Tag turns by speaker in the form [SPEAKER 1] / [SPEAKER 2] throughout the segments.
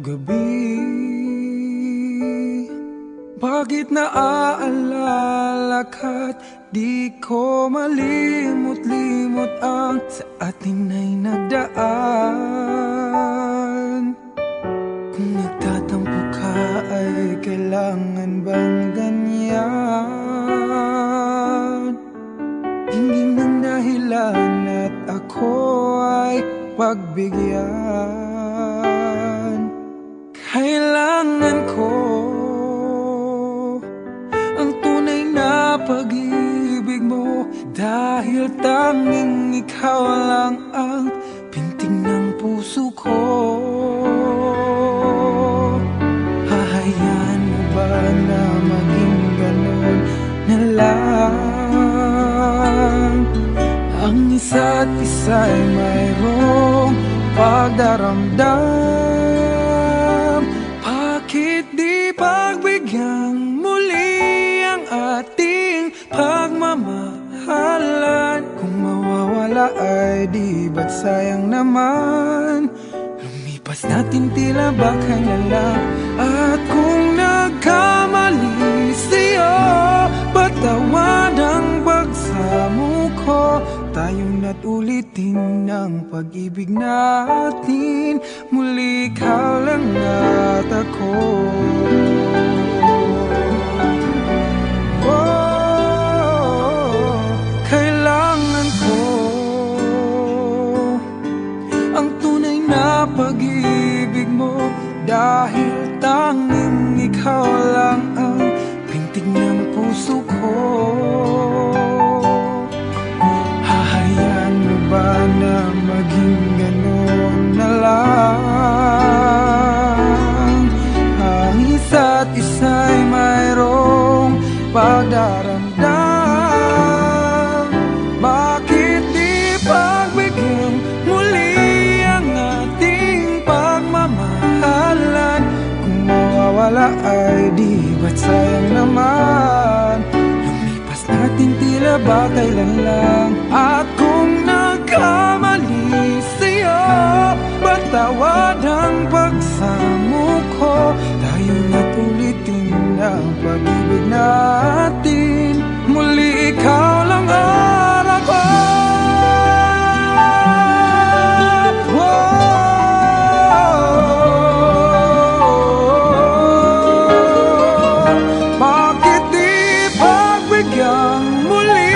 [SPEAKER 1] gabi. Bakit naaalala ka't di ko malimot-limot ang sa atin ay nagdaan? Kung nagtatampo ka ay kailangan bang ganyan? Hindi ng dahilan at ako ay pagbigyan. Kailangan ko ang tunay na pag-ibig mo, dahil tanging ikaw lang ang pintig ng puso ko. Hahayaan mo ba na maging ganun na lang? Ang isa't isa'y mayroong pagdaramdam. Bakit di pagbigyang muli ang ating pagmamahalan? Kung mawawala ay di ba't sayang naman? Lumipas natin tila ba kailan lang? At kung nagkamali sa'yo, patawad ang pagsamo ko. Tayong na't ulitin ng pag-ibig natin, muli ikaw lang at ako. Kailangan ko ang tunay na pag-ibig mo, dahil tanging ikaw lang ang pintig ng puso ko. Hahayaan mo ba na maging ganun na lang? Ang isa't isa'y mayroong pagdaramdam. Bakit di pagbigyan muli ang ating pagmamahalan? Kung mawawala ay di ba't sayang naman? Lumipas natin tila ba kailan lang? At kung nagkamali sa'yo, patawad ang pagsamo ko. Tayo na't ulitin ang pag-ibig natin, muli ikaw lang at ako. Bakit di pagbigyan muli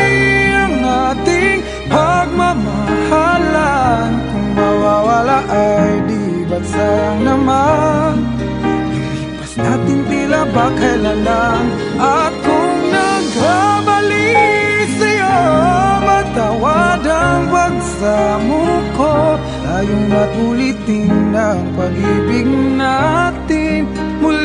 [SPEAKER 1] ang ating pagmamahalan? Kung mawawala ay di ba't sayang naman? Lumipas natin tila ba kailan lang? At kung nagkamali sa'yo, matawad ang pagsamo ko. Tayong na't ulitin ang pag-ibig natin, muli